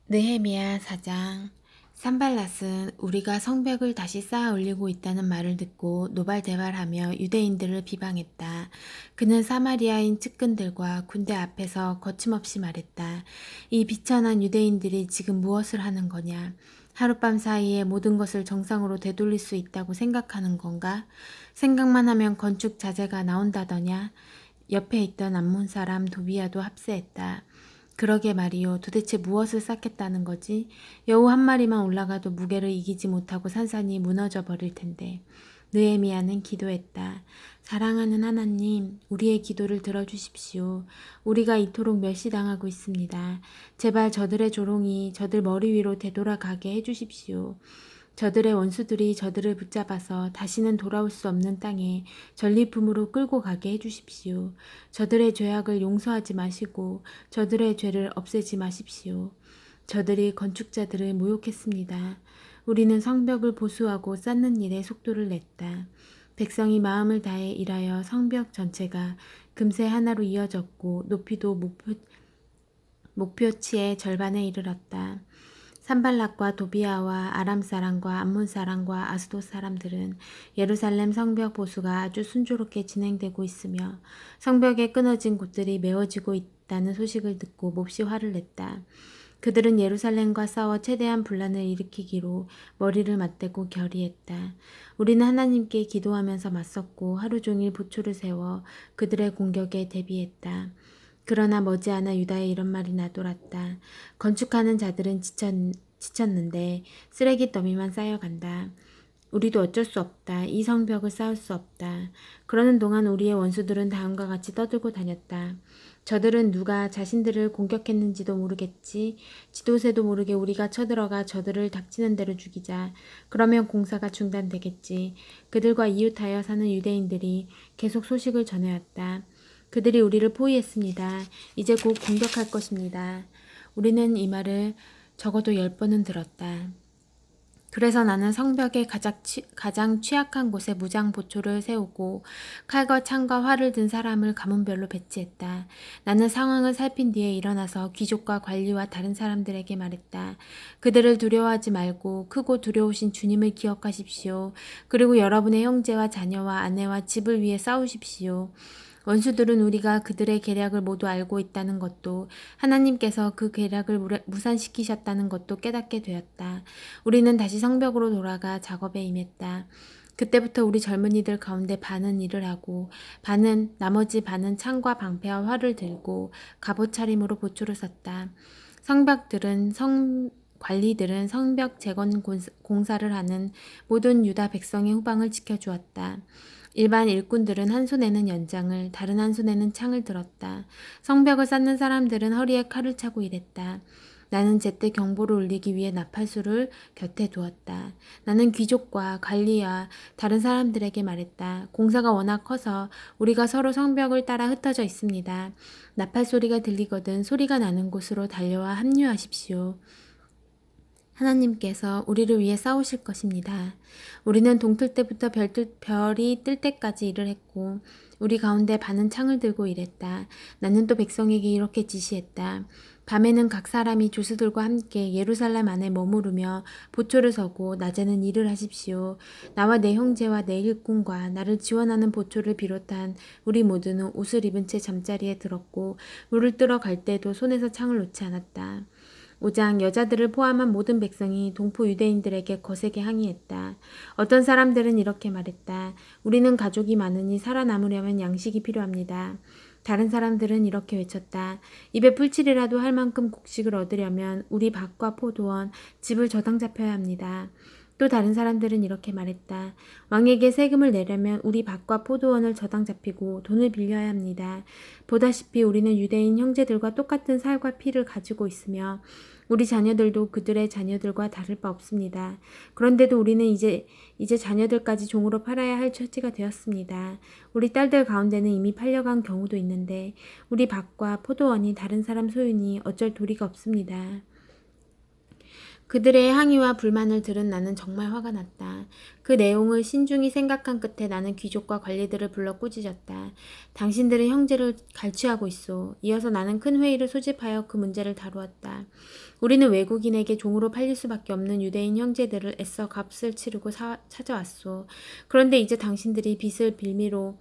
느헤미야 4장. 산발랏은 우리가 성벽을 다시 쌓아 올리고 있다는 말을 듣고 노발대발하며 유대인들을 비방했다. 그는 사마리아인 측근들과 군대 앞에서 거침없이 말했다. 이 비천한 유대인들이 지금 무엇을 하는 거냐? 하룻밤 사이에 모든 것을 정상으로 되돌릴 수 있다고 생각하는 건가? 생각만 하면 건축 자재가 나온다더냐? 옆에 있던 암몬 사람 도비야도 합세했다. 그러게 말이요. 도대체 무엇을 쌓겠다는 거지? 여우 한 마리만 올라가도 무게를 이기지 못하고 산산이 무너져 버릴 텐데. 느헤미야는 기도했다. 사랑하는 하나님, 우리의 기도를 들어주십시오. 우리가 이토록 멸시당하고 있습니다. 제발 저들의 조롱이 저들 머리 위로 되돌아가게 해주십시오. 저들의 원수들이 저들을 붙잡아서 다시는 돌아올 수 없는 땅에 전리품으로 끌고 가게 해주십시오. 저들의 죄악을 용서하지 마시고 저들의 죄를 없애지 마십시오. 저들이 건축자들을 모욕했습니다. 우리는 성벽을 보수하고 쌓는 일에 속도를 냈다. 백성이 마음을 다해 일하여 성벽 전체가 금세 하나로 이어졌고 높이도 목표치의 절반에 이르렀다. 산발락과 도비아와 아람 사람과 암몬 사람과 아스돗 사람들은 예루살렘 성벽 보수가 아주 순조롭게 진행되고 있으며 성벽에 끊어진 곳들이 메워지고 있다는 소식을 듣고 몹시 화를 냈다. 그들은 예루살렘과 싸워 최대한 분란을 일으키기로 머리를 맞대고 결의했다. 우리는 하나님께 기도하면서 맞섰고 하루 종일 보초를 세워 그들의 공격에 대비했다. 그러나 머지않아 유다에 이런 말이 나돌았다. 건축하는 자들은 지쳤는데 쓰레기 더미만 쌓여간다. 우리도 어쩔 수 없다. 이 성벽을 쌓을 수 없다. 그러는 동안 우리의 원수들은 다음과 같이 떠들고 다녔다. 저들은 누가 자신들을 공격했는지도 모르겠지. 지도새도 모르게 우리가 쳐들어가 저들을 닥치는 대로 죽이자. 그러면 공사가 중단되겠지. 그들과 이웃하여 사는 유대인들이 계속 소식을 전해왔다. 그들이 우리를 포위했습니다. 이제 곧 공격할 것입니다. 우리는 이 말을 적어도 10번은 들었다. 그래서 나는 성벽의 가장 취약한 곳에 무장 보초를 세우고 칼과 창과 활을 든 사람을 가문별로 배치했다. 나는 상황을 살핀 뒤에 일어나서 귀족과 관리와 다른 사람들에게 말했다. 그들을 두려워하지 말고 크고 두려우신 주님을 기억하십시오. 그리고 여러분의 형제와 자녀와 아내와 집을 위해 싸우십시오. 원수들은 우리가 그들의 계략을 모두 알고 있다는 것도 하나님께서 그 계략을 무산시키셨다는 것도 깨닫게 되었다. 우리는 다시 성벽으로 돌아가 작업에 임했다. 그때부터 우리 젊은이들 가운데 반은 일을 하고 나머지 반은 창과 방패와 활을 들고 갑옷 차림으로 보초를 섰다. 관리들은 성벽 재건 공사를 하는 모든 유다 백성의 후방을 지켜주었다. 일반 일꾼들은 한 손에는 연장을, 다른 한 손에는 창을 들었다. 성벽을 쌓는 사람들은 허리에 칼을 차고 일했다. 나는 제때 경보를 울리기 위해 나팔수를 곁에 두었다. 나는 귀족과 관리와 다른 사람들에게 말했다. 공사가 워낙 커서 우리가 서로 성벽을 따라 흩어져 있습니다. 나팔 소리가 들리거든 소리가 나는 곳으로 달려와 합류하십시오. 하나님께서 우리를 위해 싸우실 것입니다. 우리는 동틀 때부터 별이 뜰 때까지 일을 했고 우리 가운데 반은 창을 들고 일했다. 나는 또 백성에게 이렇게 지시했다. 밤에는 각 사람이 조수들과 함께 예루살렘 안에 머무르며 보초를 서고 낮에는 일을 하십시오. 나와 내 형제와 내 일꾼과 나를 지원하는 보초를 비롯한 우리 모두는 옷을 입은 채 잠자리에 들었고 물을 뜨러 갈 때도 손에서 창을 놓지 않았다. 5장 여자들을 포함한 모든 백성이 동포 유대인들에게 거세게 항의했다. 어떤 사람들은 이렇게 말했다. 우리는 가족이 많으니 살아남으려면 양식이 필요합니다. 다른 사람들은 이렇게 외쳤다. 입에 풀칠이라도 할 만큼 곡식을 얻으려면 우리 밭과 포도원, 집을 저당 잡혀야 합니다. 또 다른 사람들은 이렇게 말했다. 왕에게 세금을 내려면 우리 밭과 포도원을 저당 잡히고 돈을 빌려야 합니다. 보다시피 우리는 유대인 형제들과 똑같은 살과 피를 가지고 있으며 우리 자녀들도 그들의 자녀들과 다를 바 없습니다. 그런데도 우리는 이제 자녀들까지 종으로 팔아야 할 처지가 되었습니다. 우리 딸들 가운데는 이미 팔려간 경우도 있는데 우리 밭과 포도원이 다른 사람 소유니 어쩔 도리가 없습니다. 그들의 항의와 불만을 들은 나는 정말 화가 났다. 그 내용을 신중히 생각한 끝에 나는 귀족과 관리들을 불러 꾸짖었다. 당신들은 형제를 갈취하고 있소. 이어서 나는 큰 회의를 소집하여 그 문제를 다루었다. 우리는 외국인에게 종으로 팔릴 수밖에 없는 유대인 형제들을 애써 값을 치르고 찾아왔소. 그런데 이제 당신들이 빚을 빌미로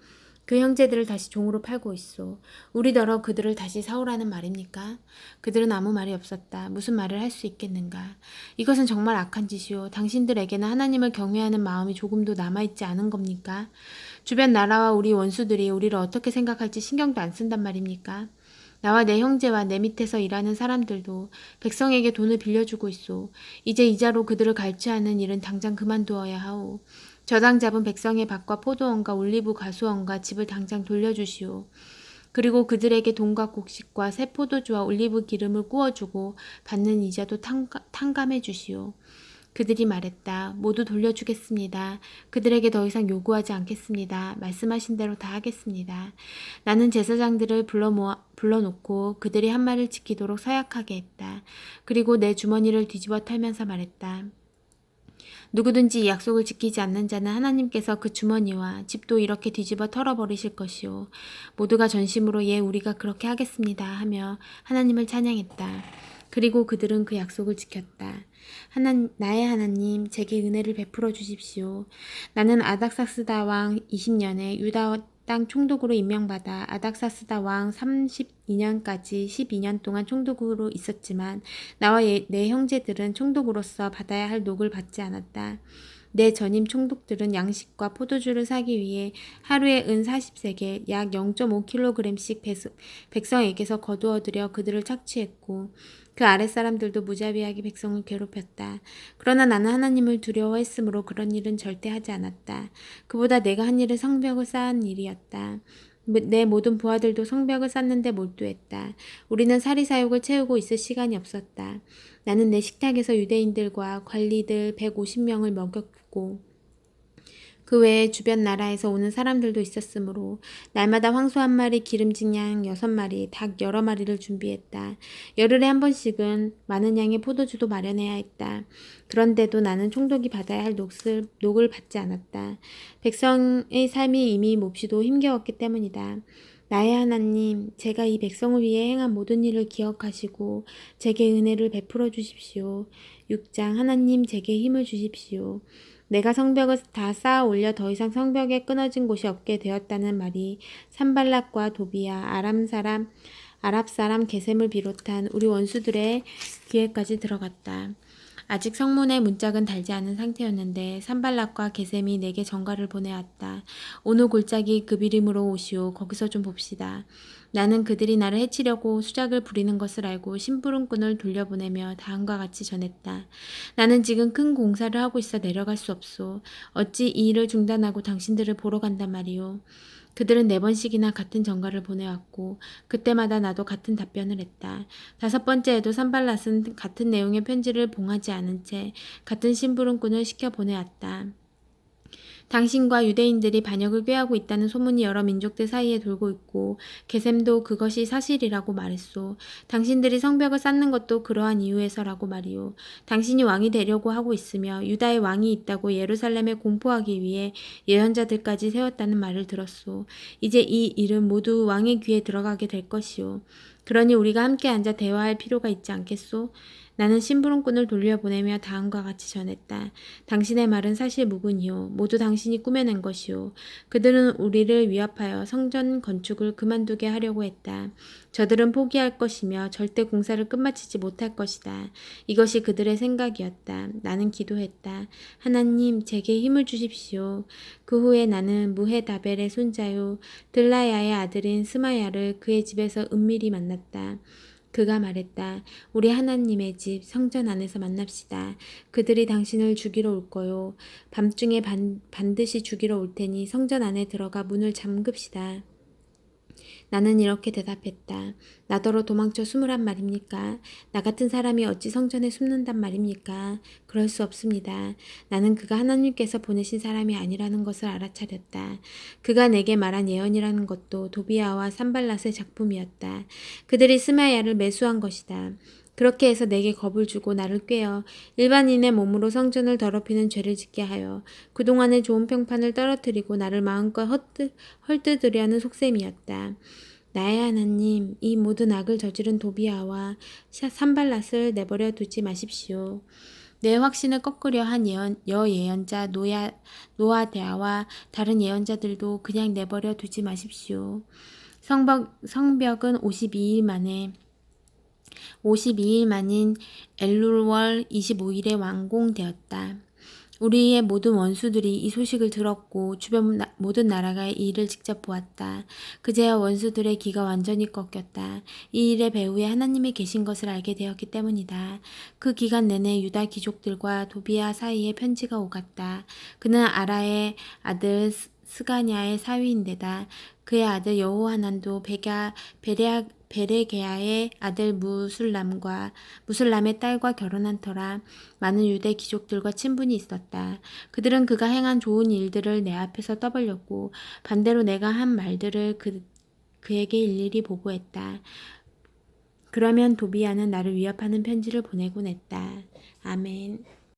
그 형제들을 다시 종으로 팔고 있소. 우리더러 그들을 다시 사오라는 말입니까? 그들은 아무 말이 없었다. 무슨 말을 할 수 있겠는가? 이것은 정말 악한 짓이오. 당신들에게는 하나님을 경외하는 마음이 조금도 남아있지 않은 겁니까? 주변 나라와 우리 원수들이 우리를 어떻게 생각할지 신경도 안 쓴단 말입니까? 나와 내 형제와 내 밑에서 일하는 사람들도 백성에게 돈을 빌려주고 있소. 이제 이자로 그들을 갈취하는 일은 당장 그만두어야 하오. 저당 잡은 백성의 밭과 포도원과 올리브 가수원과 집을 당장 돌려주시오. 그리고 그들에게 돈과 곡식과 새 포도주와 올리브 기름을 구워주고 받는 이자도 탕감해 주시오. 그들이 말했다. 모두 돌려주겠습니다. 그들에게 더 이상 요구하지 않겠습니다. 말씀하신 대로 다 하겠습니다. 나는 제사장들을 불러놓고 그들이 한 말을 지키도록 서약하게 했다. 그리고 내 주머니를 뒤집어 털면서 말했다. 누구든지 이 약속을 지키지 않는 자는 하나님께서 그 주머니와 집도 이렇게 뒤집어 털어버리실 것이요. 모두가 전심으로 예 우리가 그렇게 하겠습니다 하며 하나님을 찬양했다. 그리고 그들은 그 약속을 지켰다. 나의 하나님 제게 은혜를 베풀어 주십시오. 나는 아닥사스다 왕 20년에 유다 땅 총독으로 임명받아 아닥사스다 왕 32년까지 12년 동안 총독으로 있었지만 나와 내 형제들은 총독으로서 받아야 할 녹을 받지 않았다. 내 전임 총독들은 양식과 포도주를 사기 위해 하루에 은 40세계 약 0.5kg씩 백성에게서 거두어들여 그들을 착취했고 그 아랫사람들도 무자비하게 백성을 괴롭혔다. 그러나 나는 하나님을 두려워했으므로 그런 일은 절대 하지 않았다. 그보다 내가 한 일은 성벽을 쌓은 일이었다. 내 모든 부하들도 성벽을 쌓는데 몰두했다. 우리는 사리사욕을 채우고 있을 시간이 없었다. 나는 내 식탁에서 유대인들과 관리들 150명을 먹였고 그 외에 주변 나라에서 오는 사람들도 있었으므로 날마다 황소 한 마리, 기름진 양 6마리, 닭 여러 마리를 준비했다. 열흘에 한 번씩은 많은 양의 포도주도 마련해야 했다. 그런데도 나는 총독이 받아야 할 녹을 받지 않았다. 백성의 삶이 이미 몹시도 힘겨웠기 때문이다. 나의 하나님, 제가 이 백성을 위해 행한 모든 일을 기억하시고 제게 은혜를 베풀어 주십시오. 6장 하나님 제게 힘을 주십시오. 내가 성벽을 다 쌓아 올려 더 이상 성벽에 끊어진 곳이 없게 되었다는 말이 산발락과 도비야, 아랍 사람 게셈을 비롯한 우리 원수들의 귀에까지 들어갔다. 아직 성문에 문짝은 달지 않은 상태였는데 산발락과 게셈이 내게 전가를 보내왔다. 오늘 골짜기 그비림으로 오시오. 거기서 좀 봅시다. 나는 그들이 나를 해치려고 수작을 부리는 것을 알고 심부름꾼을 돌려보내며 다음과 같이 전했다. 나는 지금 큰 공사를 하고 있어 내려갈 수 없소. 어찌 이 일을 중단하고 당신들을 보러 간단 말이오. 그들은 4번씩이나 같은 전가를 보내왔고 그때마다 나도 같은 답변을 했다. 5번째에도 산발랏은 같은 내용의 편지를 봉하지 않은 채 같은 심부름꾼을 시켜 보내왔다. 당신과 유대인들이 반역을 꾀하고 있다는 소문이 여러 민족들 사이에 돌고 있고 게셈도 그것이 사실이라고 말했소. 당신들이 성벽을 쌓는 것도 그러한 이유에서라고 말이오. 당신이 왕이 되려고 하고 있으며 유다의 왕이 있다고 예루살렘에 공포하기 위해 예언자들까지 세웠다는 말을 들었소. 이제 이 일은 모두 왕의 귀에 들어가게 될 것이오. 그러니 우리가 함께 앉아 대화할 필요가 있지 않겠소? 나는 심부름꾼을 돌려보내며 다음과 같이 전했다. 당신의 말은 사실 무근이요. 모두 당신이 꾸며낸 것이요. 그들은 우리를 위협하여 성전 건축을 그만두게 하려고 했다. 저들은 포기할 것이며 절대 공사를 끝마치지 못할 것이다. 이것이 그들의 생각이었다. 나는 기도했다. 하나님, 제게 힘을 주십시오. 그 후에 나는 무헤다벨의 손자요 들라야의 아들인 스마야를 그의 집에서 은밀히 만났다. 그가 말했다. 우리 하나님의 집 성전 안에서 만납시다. 그들이 당신을 죽이러 올 거요. 밤중에 반드시 죽이러 올 테니 성전 안에 들어가 문을 잠급시다. 나는 이렇게 대답했다. 나더러 도망쳐 숨으란 말입니까? 나 같은 사람이 어찌 성전에 숨는단 말입니까? 그럴 수 없습니다. 나는 그가 하나님께서 보내신 사람이 아니라는 것을 알아차렸다. 그가 내게 말한 예언이라는 것도 도비아와 산발랏의 작품이었다. 그들이 스마야를 매수한 것이다. 그렇게 해서 내게 겁을 주고 나를 꾀어 일반인의 몸으로 성전을 더럽히는 죄를 짓게 하여 그동안의 좋은 평판을 떨어뜨리고 나를 마음껏 헐뜯으려는 속셈이었다. 나의 하나님, 이 모든 악을 저지른 도비아와 산발랏을 내버려 두지 마십시오. 내 확신을 꺾으려 한 여예언자 노아데아와 다른 예언자들도 그냥 내버려 두지 마십시오. 성벽은 52일 만인 엘룰월 25일에 완공되었다. 우리의 모든 원수들이 이 소식을 들었고 주변 모든 나라가 이 일을 직접 보았다. 그제야 원수들의 기가 완전히 꺾였다. 이 일의 배후에 하나님이 계신 것을 알게 되었기 때문이다. 그 기간 내내 유다 귀족들과 도비아 사이에 편지가 오갔다. 그는 아라의 아들 스가냐의 사위인데다 그의 아들 여호하난도 베레게야의 아들 무술람의 딸과 결혼한 터라 많은 유대 귀족들과 친분이 있었다. 그들은 그가 행한 좋은 일들을 내 앞에서 떠벌렸고 반대로 내가 한 말들을 그에게 일일이 보고했다. 그러면 도비아는 나를 위협하는 편지를 보내곤 했다. 아멘.